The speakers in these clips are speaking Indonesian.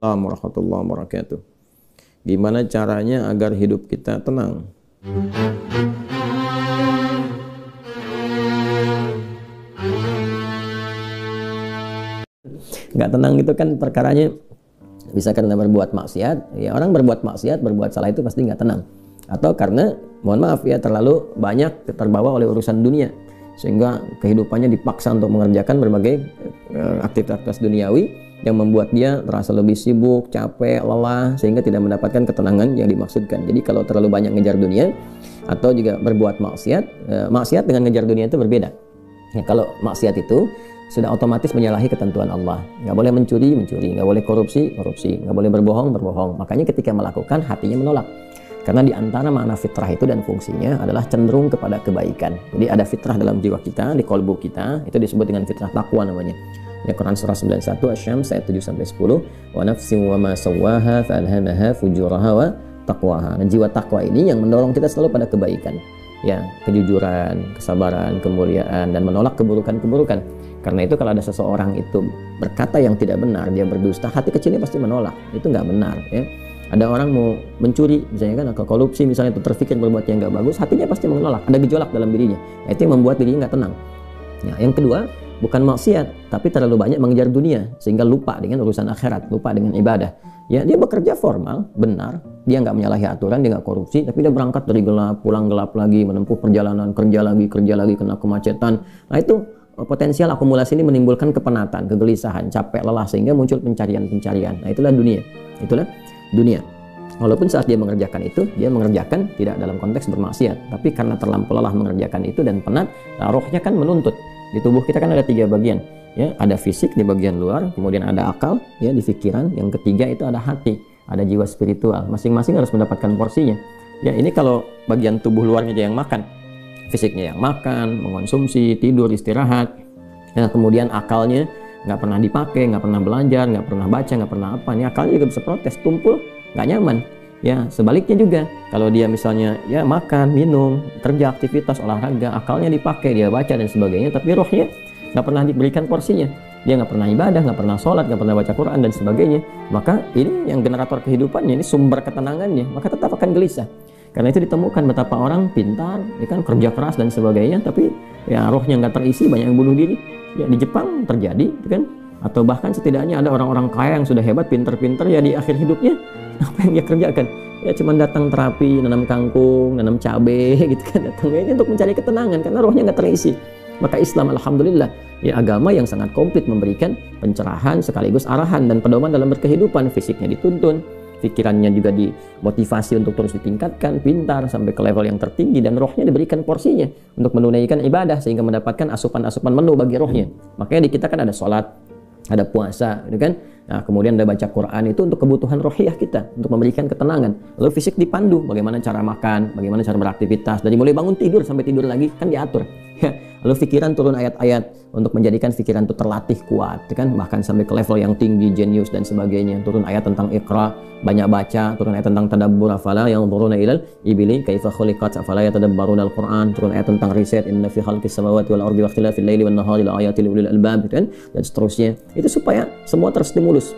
Assalamualaikum warahmatullahi wabarakatuh. Gimana caranya agar hidup kita tenang? Nggak tenang itu kan perkaranya bisa karena berbuat maksiat. Ya, orang berbuat maksiat, berbuat salah itu pasti nggak tenang. Atau karena, mohon maaf ya, terlalu banyak terbawa oleh urusan dunia, sehingga kehidupannya dipaksa untuk mengerjakan berbagai aktivitas duniawi yang membuat dia terasa lebih sibuk, capek, lelah, sehingga tidak mendapatkan ketenangan yang dimaksudkan. Jadi kalau terlalu banyak ngejar dunia atau juga berbuat maksiat, maksiat dengan ngejar dunia itu berbeda. Ya, kalau maksiat itu sudah otomatis menyalahi ketentuan Allah. Nggak boleh mencuri, nggak boleh korupsi, nggak boleh berbohong. Makanya ketika melakukan, hatinya menolak. Karena di antara makna fitrah itu dan fungsinya adalah cenderung kepada kebaikan. Jadi ada fitrah dalam jiwa kita, di kolbu kita, itu disebut dengan fitrah takwa namanya. Ya, Quran surah 91 Asy-Syams ayat 7-10, wa nafsin wa ma sawwaha fa alhamaha fujuraha wa taqwaha. Nah, jiwa takwa ini yang mendorong kita selalu pada kebaikan. Ya, kejujuran, kesabaran, kemuliaan, dan menolak keburukan-keburukan. Karena itu kalau ada seseorang itu berkata yang tidak benar, dia berdusta, hati kecilnya pasti menolak. Itu nggak benar, ya. Ada orang mau mencuri, misalnya kan, atau korupsi misalnya, itu terpikir berbuat yang nggak bagus, hatinya pasti menolak. Ada gejolak dalam dirinya. Nah, itu yang membuat dirinya nggak tenang. Ya, yang kedua, bukan maksiat, tapi terlalu banyak mengejar dunia sehingga lupa dengan urusan akhirat, lupa dengan ibadah. Ya, dia bekerja formal, benar, dia nggak menyalahi aturan, dia nggak korupsi, tapi dia berangkat dari gelap, pulang gelap lagi, menempuh perjalanan, kerja lagi, kena kemacetan. Nah, itu potensial akumulasi ini menimbulkan kepenatan, kegelisahan, capek, lelah, sehingga muncul pencarian. Nah, itulah dunia. Walaupun saat dia mengerjakan itu, dia mengerjakan tidak dalam konteks bermaksiat, tapi karena terlampau lelah mengerjakan itu dan penat, rohnya kan menuntut. Di tubuh kita kan ada 3 bagian, ya, ada fisik di bagian luar, kemudian ada akal, ya, di pikiran, yang ketiga itu ada hati, ada jiwa spiritual. Masing-masing harus mendapatkan porsinya. Ya, ini kalau bagian tubuh luarnya aja yang makan, fisiknya yang makan, mengonsumsi, tidur, istirahat. Ya, kemudian akalnya nggak pernah dipakai, nggak pernah belajar, nggak pernah baca, nggak pernah apa. Ini akalnya juga bisa protes, tumpul, nggak nyaman. Ya, sebaliknya juga, kalau dia misalnya ya makan, minum, kerja, aktivitas, olahraga, akalnya dipakai, dia baca dan sebagainya, tapi rohnya nggak pernah diberikan porsinya. Dia nggak pernah ibadah, nggak pernah sholat, nggak pernah baca Quran dan sebagainya. Maka ini yang generator kehidupannya, ini sumber ketenangannya, maka tetap akan gelisah. Karena itu ditemukan betapa orang pintar, ya kan, kerja keras dan sebagainya, tapi ya rohnya nggak terisi, banyak yang bunuh diri. Ya, di Jepang terjadi, kan? Atau bahkan setidaknya ada orang-orang kaya yang sudah hebat, pinter-pinter, ya di akhir hidupnya apa yang dia kerjakan? Ya cuma datang terapi, nanam kangkung, nanam cabai, gitu kan, datangnya untuk mencari ketenangan karena rohnya nggak terisi. Maka Islam, alhamdulillah, ya, agama yang sangat komplit, memberikan pencerahan sekaligus arahan dan pedoman dalam berkehidupan. Fisiknya dituntun, pikirannya juga dimotivasi untuk terus ditingkatkan, pintar sampai ke level yang tertinggi, dan rohnya diberikan porsinya untuk menunaikan ibadah sehingga mendapatkan asupan-asupan menu bagi rohnya. Makanya di kita kan ada sholat, ada puasa, gitu kan. Nah, kemudian ada baca Quran, itu untuk kebutuhan rohiyah kita, untuk memberikan ketenangan. Lalu fisik dipandu, bagaimana cara makan, bagaimana cara beraktivitas, dari mulai bangun tidur sampai tidur lagi kan diatur. Lalu pikiran turun ayat-ayat untuk menjadikan pikiran itu terlatih kuat, kan, bahkan sampai ke level yang tinggi, jenius dan sebagainya. Turun ayat tentang Iqra, banyak baca. Turun ayat tentang tadabbur, afala yanzuruna ilal ibili kaifa khuliqat afala yatadabbaruna al-Qur'an. Turun ayat tentang riset, inna fi khalqis samawati wal ardi wa ikhtilafil laili wan nahari la ayatil ulil albab, kan, dan seterusnya. Itu supaya semua terstimulus.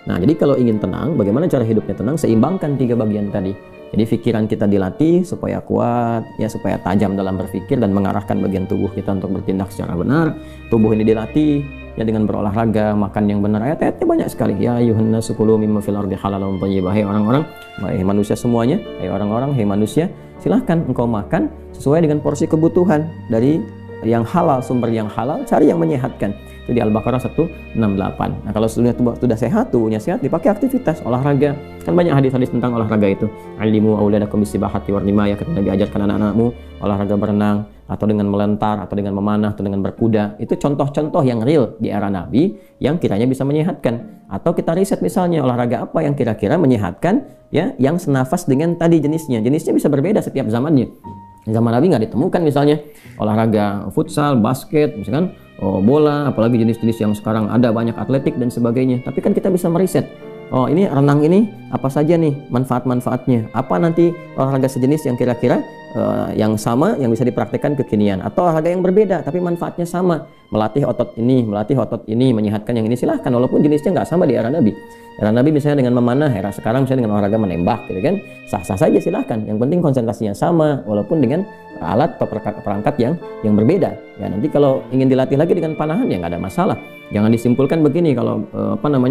Nah, jadi kalau ingin tenang, bagaimana cara hidupnya tenang? Seimbangkan 3 bagian tadi. Jadi pikiran kita dilatih supaya kuat, ya, supaya tajam dalam berpikir dan mengarahkan bagian tubuh kita untuk bertindak secara benar. Tubuh ini dilatih ya dengan berolahraga, makan yang benar. Ayat-ayatnya banyak sekali. Ya ayyuhan nasu kulu mimma fil ardi halalan thayyibah. Hai orang-orang, hai manusia semuanya, hai orang-orang, hai manusia, silahkan engkau makan sesuai dengan porsi kebutuhan dari yang halal, sumber yang halal, cari yang menyehatkan. Itu di Al-Baqarah 168. Nah, kalau sudah sehat, tubuhnya sehat, dipakai aktivitas, olahraga. Kan banyak hadis-hadis tentang olahraga itu. Alimu auladakum bisibahati warnimaya, ketika Nabi ajarkan anak-anakmu olahraga berenang, atau dengan melentar, atau dengan memanah, atau dengan berkuda. Itu contoh-contoh yang real di era Nabi yang kiranya bisa menyehatkan. Atau kita riset misalnya olahraga apa yang kira-kira menyehatkan, ya, yang senafas dengan tadi jenisnya. Jenisnya bisa berbeda setiap zamannya. Zaman Nabi nggak ditemukan misalnya olahraga futsal, basket, misalkan bola, apalagi jenis-jenis yang sekarang ada banyak atletik dan sebagainya. Tapi kan kita bisa meriset oh ini renang ini apa saja nih manfaat-manfaatnya, apa nanti olahraga sejenis yang kira-kira yang sama yang bisa dipraktikkan kekinian, atau olahraga yang berbeda tapi manfaatnya sama, melatih otot ini, menyehatkan yang ini, silahkan walaupun jenisnya nggak sama di era Nabi. Era Nabi misalnya dengan memanah, era sekarang misalnya dengan olahraga menembak gitu kan, sah-sah saja silahkan, yang penting konsentrasinya sama walaupun dengan alat atau perangkat yang berbeda. Ya nanti kalau ingin dilatih lagi dengan panahan ya nggak ada masalah. Jangan disimpulkan begini, kalau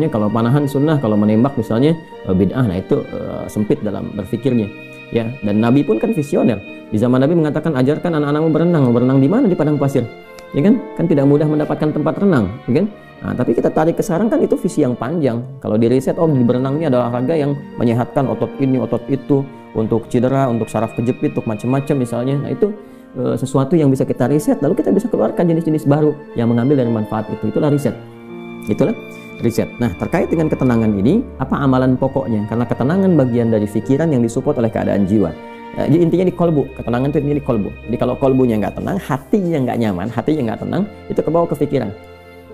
kalau panahan sunnah, kalau menembak misalnya bid'ah, nah itu sempit dalam berpikirnya. Ya, dan Nabi pun kan visioner. Di zaman Nabi mengatakan, ajarkan anak-anakmu berenang di mana? Di padang pasir. Ya kan? Kan tidak mudah mendapatkan tempat renang, ya kan? Nah, tapi kita tarik ke sekarang kan itu visi yang panjang. Kalau di riset, di berenang ini adalah olahraga yang menyehatkan otot ini, otot itu, untuk cedera, untuk saraf kejepit, untuk macam-macam misalnya. Nah, itu sesuatu yang bisa kita riset, lalu kita bisa keluarkan jenis-jenis baru yang mengambil dari manfaat itu. Itulah riset. Itulah riset. Nah, terkait dengan ketenangan ini, apa amalan pokoknya? Karena ketenangan bagian dari pikiran yang disupport oleh keadaan jiwa. Jadi intinya di kolbu. Ketenangan itu intinya di kolbu. Jadi kalau kolbunya nggak tenang, hatinya nggak nyaman, hatinya nggak tenang, itu kebawa ke pikiran.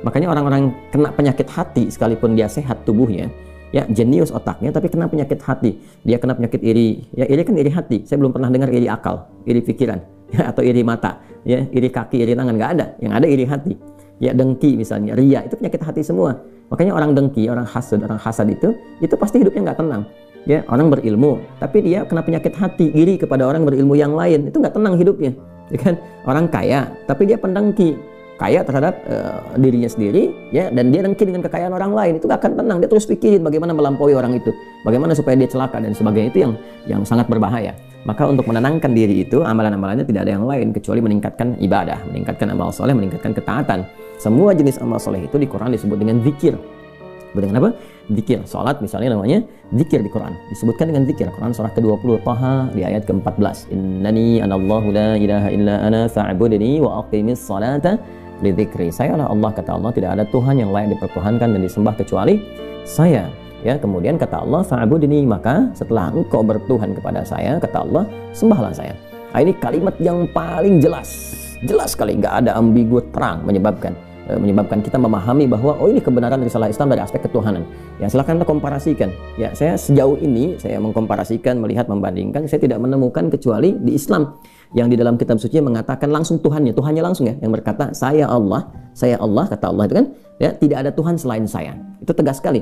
Makanya orang-orang kena penyakit hati, sekalipun dia sehat tubuhnya, ya jenius otaknya, tapi kena penyakit hati. Dia kena penyakit iri. Ya iri kan iri hati. Saya belum pernah dengar iri akal, iri pikiran, ya, atau iri mata, ya iri kaki, iri tangan, nggak ada. Yang ada iri hati. Ya dengki misalnya, ria, itu penyakit hati semua. Makanya orang dengki, orang hasad itu pasti hidupnya nggak tenang. Ya, orang berilmu, tapi dia kena penyakit hati, iri kepada orang berilmu yang lain, itu nggak tenang hidupnya. Ya kan? Orang kaya, tapi dia pendengki, kaya terhadap dirinya sendiri, ya, dan dia dengki dengan kekayaan orang lain, itu nggak akan tenang. Dia terus pikirin bagaimana melampaui orang itu, bagaimana supaya dia celaka dan sebagainya. Itu yang sangat berbahaya. Maka untuk menenangkan diri itu, amalan-amalannya tidak ada yang lain kecuali meningkatkan ibadah, meningkatkan amal soleh, meningkatkan ketaatan. Semua jenis amal soleh itu di Quran disebut dengan zikir. Dengan apa? Zikir. Salat misalnya namanya zikir di Quran. Disebutkan dengan zikir. Quran surah ke-20 Taha di ayat ke-14. Innani anallahu la ilaha illa ana fa'budni wa aqimis salata li dzikri. Sayalah Allah, kata Allah, tidak ada Tuhan yang layak dipertuhankan dan disembah kecuali saya. Ya, kemudian kata Allah, fa'budni, maka setelah engkau bertuhan kepada saya, kata Allah, sembahlah saya. Nah, ini kalimat yang paling jelas sekali, nggak ada ambigu, terang, menyebabkan kita memahami bahwa ini kebenaran risalah Islam dari aspek ketuhanan. Ya, silakan kita komparasikan. Ya, saya sejauh ini saya mengkomparasikan, melihat, membandingkan, saya tidak menemukan kecuali di Islam yang di dalam kitab suci mengatakan langsung Tuhannya langsung, ya, yang berkata saya Allah, kata Allah itu kan, ya, tidak ada Tuhan selain saya. Itu tegas sekali.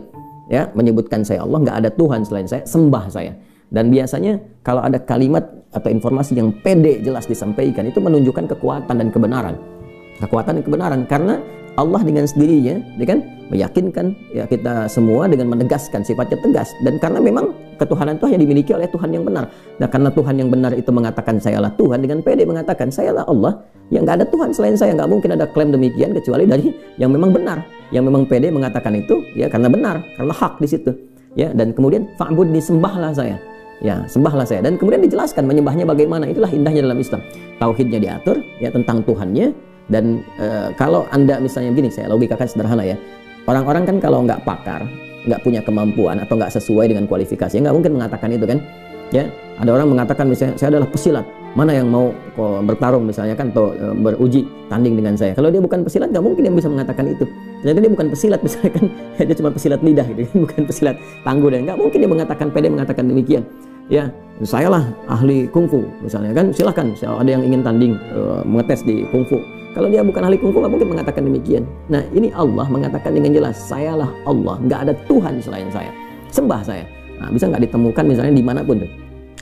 Ya, menyebutkan saya Allah, nggak ada Tuhan selain saya, sembah saya. Dan biasanya kalau ada kalimat atau informasi yang pede jelas disampaikan, itu menunjukkan kekuatan dan kebenaran. Karena Allah dengan sendirinya, dia kan meyakinkan ya kita semua dengan menegaskan sifatnya tegas, dan karena memang ketuhanan itu hanya dimiliki oleh Tuhan yang benar. Nah, karena Tuhan yang benar itu mengatakan sayalah Tuhan, dengan pede mengatakan sayalah Allah, yang nggak ada Tuhan selain saya. Nggak mungkin ada klaim demikian kecuali dari yang memang benar, yang memang pede mengatakan itu ya karena benar, karena hak di situ. Ya, dan kemudian fa'bud, disembahlah saya. Ya, sembahlah saya. Dan kemudian dijelaskan menyembahnya bagaimana. Itulah indahnya dalam Islam. Tauhidnya diatur ya tentang Tuhannya. Dan kalau Anda misalnya begini, saya logikakan sederhana ya. Orang-orang kan kalau nggak pakar, nggak punya kemampuan atau nggak sesuai dengan kualifikasi, nggak mungkin mengatakan itu kan. Ya, ada orang mengatakan misalnya saya adalah pesilat, mana yang mau bertarung misalnya kan, atau beruji tanding dengan saya. Kalau dia bukan pesilat, nggak mungkin yang bisa mengatakan itu. Ternyata dia bukan pesilat misalnya kan, dia cuma pesilat lidah gitu kan, bukan pesilat tangguh, dan nggak mungkin dia mengatakan, pede mengatakan demikian. Ya, saya lah ahli kungfu misalnya kan, silahkan ada yang ingin tanding mengetes di kungfu. Kalau dia bukan ahli kungfu, nggak mungkin mengatakan demikian. Nah, ini Allah mengatakan dengan jelas, sayalah Allah, nggak ada Tuhan selain saya, sembah saya. Nah, bisa nggak ditemukan misalnya dimanapun tuh,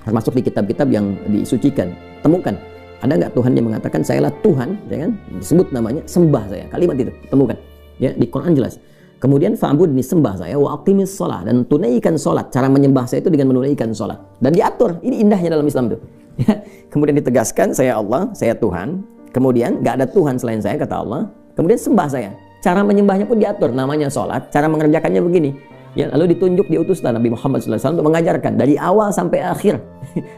termasuk di kitab-kitab yang disucikan, temukan ada nggak Tuhan yang mengatakan sayalah Tuhan, ya kan, disebut namanya, sembah saya, kalimat itu temukan ya di Quran jelas. Kemudian fa'budni, sembah saya, wa aqimis shalah, dan tunaikan salat. Cara menyembah saya itu dengan menunaikan salat, dan diatur. Ini indahnya dalam Islam tuh ya. Kemudian ditegaskan saya Allah, saya Tuhan. Kemudian nggak ada Tuhan selain saya, kata Allah. Kemudian sembah saya. Cara menyembahnya pun diatur, namanya sholat. Cara mengerjakannya begini. Ya, lalu ditunjuk, diutuslah Nabi Muhammad SAW untuk mengajarkan dari awal sampai akhir,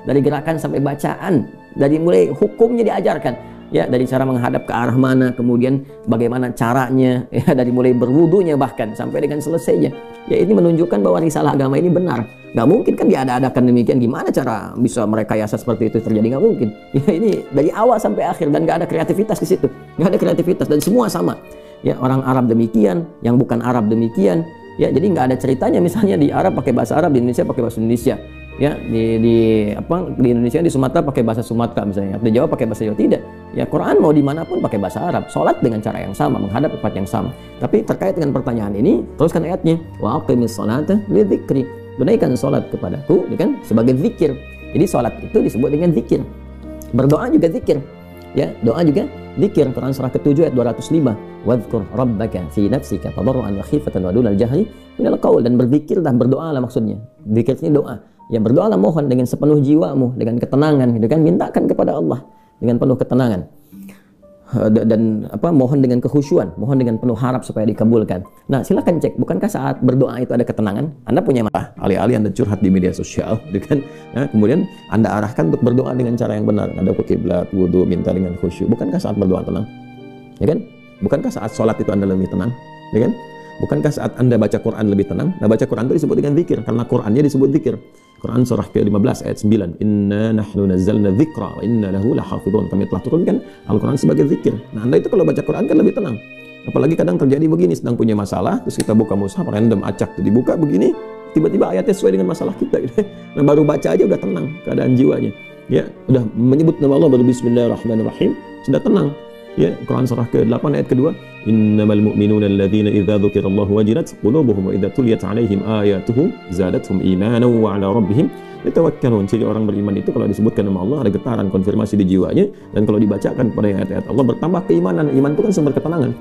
dari gerakan sampai bacaan, dari mulai hukumnya diajarkan. Ya, dari cara menghadap ke arah mana, kemudian bagaimana caranya, ya, dari mulai berwudunya bahkan sampai dengan selesainya. Ya, ini menunjukkan bahwa risalah agama ini benar. Nggak mungkin kan diada-adakan demikian. Gimana cara bisa merekayasa seperti itu terjadi? Nggak mungkin. Ya, ini dari awal sampai akhir, dan nggak ada kreativitas di situ. Nggak ada kreativitas, dan semua sama. Ya, orang Arab demikian, yang bukan Arab demikian. Ya, jadi nggak ada ceritanya misalnya di Arab pakai bahasa Arab, di Indonesia pakai bahasa Indonesia. Ya, di Indonesia, di Sumatera pakai bahasa Sumatera misalnya, di Jawa pakai bahasa Jawa. Tidak. Ya, Quran mau dimanapun pakai bahasa Arab, sholat dengan cara yang sama, menghadap tempat yang sama. Tapi terkait dengan pertanyaan ini, teruskan ayatnya, wa aqimis sholata lidzikri, tunaikan sholat kepadaku, kan, sebagai zikir. Jadi sholat itu disebut dengan zikir. Berdoa juga zikir. Ya, doa juga zikir. Quran surah ke-7 ayat 205. Wadhkur rabbaka fi nafsika tadarruan wa khifatan wa dunal jahri minal qaul, dan berzikirlah, berdoalah maksudnya. Zikir ini doa. Ya, berdoalah, mohon dengan sepenuh jiwamu, dengan ketenangan, gitu kan, mintakan kepada Allah dengan penuh ketenangan. Dan mohon dengan kekhusyuan, mohon dengan penuh harap supaya dikabulkan. Nah, silakan cek, bukankah saat berdoa itu ada ketenangan? Anda punya masalah, alih-alih Anda curhat di media sosial, gitu kan? Nah, kemudian Anda arahkan untuk berdoa dengan cara yang benar, Anda ke kiblat, wudu, minta dengan khusyuk. Bukankah saat berdoa tenang? Ya kan? Bukankah saat sholat itu Anda lebih tenang? Ya kan? Bukankah saat Anda baca Quran lebih tenang? Nah, baca Quran itu disebut dengan zikir, karena Qurannya disebut zikir. Quran surah ke-15 ayat 9. Inna nahnu nazzalna dzikra wa inna lahu lahafidhun. Kami telah turunkan Al-Quran sebagai zikir. Nah, Anda itu kalau baca Quran kan lebih tenang. Apalagi kadang terjadi begini, sedang punya masalah, terus kita buka mushaf random, acak, tuh dibuka begini, tiba-tiba ayatnya sesuai dengan masalah kita gitu. Nah, baru baca aja udah tenang keadaan jiwanya. Ya, udah menyebut nama Allah, baru bismillahirrahmanirrahim, sudah tenang. Ya, Quran surah ke-8 ayat kedua, innamal mu'minuna alladzina idza dzukirallahu wajilat qulubuhum wa idza tuliyat 'alaihim ayatuhu zadatuhum imanan wa 'ala rabbihim yatawakkalun. Jadi orang beriman itu kalau disebutkan nama Allah ada getaran, konfirmasi di jiwanya, dan kalau dibacakan pada ayat-ayat Allah bertambah keimanan. Iman itu kan sumber ketenangan.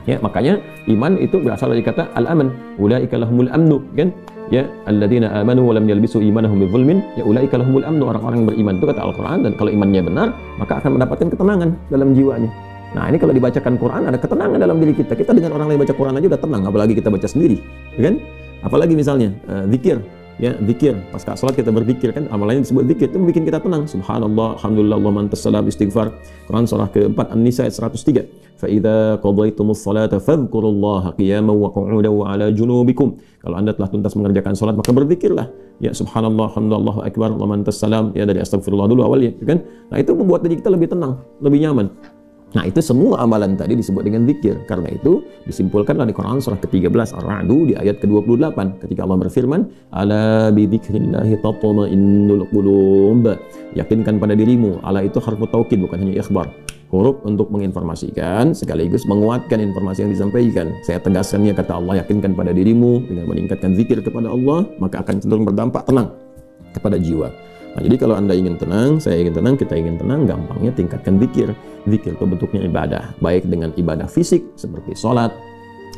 Ya, makanya iman itu berasal dari kata al-aman, ulaika lahumul amnu, kan? Ya, alladzina amanu wa lam yalbisu imanahum bidzulmin, ya ulaika lahumul amnu, orang-orang beriman itu kata Al-Qur'an, dan kalau imannya benar, maka akan mendapatkan ketenangan dalam jiwanya. Nah, ini kalau dibacakan Quran ada ketenangan dalam diri kita. Kita dengan orang lain baca Quran aja udah tenang, apalagi kita baca sendiri, ya kan? Apalagi misalnya zikir, ya, zikir. Pas salat kita berzikir, kan amalannya disebut zikir, itu bikin kita tenang. Subhanallah, alhamdulillah, Allahumma antas salam, istighfar. Quran surah ke-4 An-Nisa ayat 103. Fa idza qadaytumus salata fadhkurullaha qiyaman wa qu'udan wa 'ala junubikum. Kalau Anda telah tuntas mengerjakan salat, maka berzikirlah. Ya, subhanallah, alhamdulillah, Allahu akbar, Allahumma antas salam, ya, dari astagfirullah dulu awalnya, kan? Nah, itu membuat diri kita lebih tenang, lebih nyaman. Nah, itu semua amalan tadi disebut dengan zikir. Karena itu disimpulkanlah di Quran surah ke-13 Ar-Ra'd di ayat ke-28 ketika Allah berfirman, ala bi dzikrillahi tatma'innul qulub. Yakinkan pada dirimu. Ala itu harfu taukid, bukan hanya ikhbar. Huruf untuk menginformasikan sekaligus menguatkan informasi yang disampaikan. Saya tegaskannya, kata Allah, yakinkan pada dirimu dengan meningkatkan zikir kepada Allah, maka akan cenderung berdampak tenang kepada jiwa. Nah, jadi kalau Anda ingin tenang, saya ingin tenang, kita ingin tenang, gampangnya tingkatkan zikir. Zikir itu bentuknya ibadah, baik dengan ibadah fisik seperti sholat,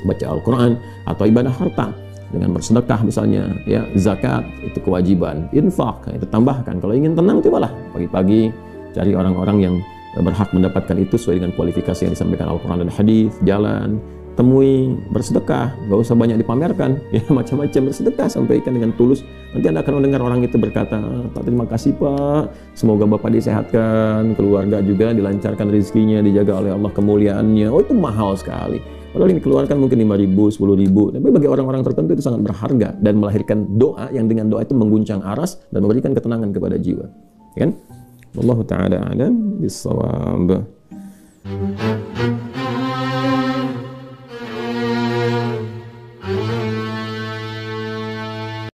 baca Al-Quran, atau ibadah harta dengan bersedekah misalnya, ya, zakat itu kewajiban, infak itu tambahkan. Kalau ingin tenang, cobalah pagi-pagi cari orang-orang yang berhak mendapatkan itu sesuai dengan kualifikasi yang disampaikan Al-Quran dan hadis, jalan, temui, bersedekah, gak usah banyak dipamerkan, ya, macam-macam bersedekah, sampaikan dengan tulus. Nanti Anda akan mendengar orang itu berkata, terima kasih Pak, semoga Bapak disehatkan, keluarga juga dilancarkan rezekinya, dijaga oleh Allah kemuliaannya. Oh, itu mahal sekali. Padahal ini dikeluarkan mungkin 5.000, 10.000, tapi bagi orang-orang tertentu itu sangat berharga dan melahirkan doa yang dengan doa itu mengguncang aras dan memberikan ketenangan kepada jiwa. Ya kan? Wallahu ta'ala a'lam bis-shawab.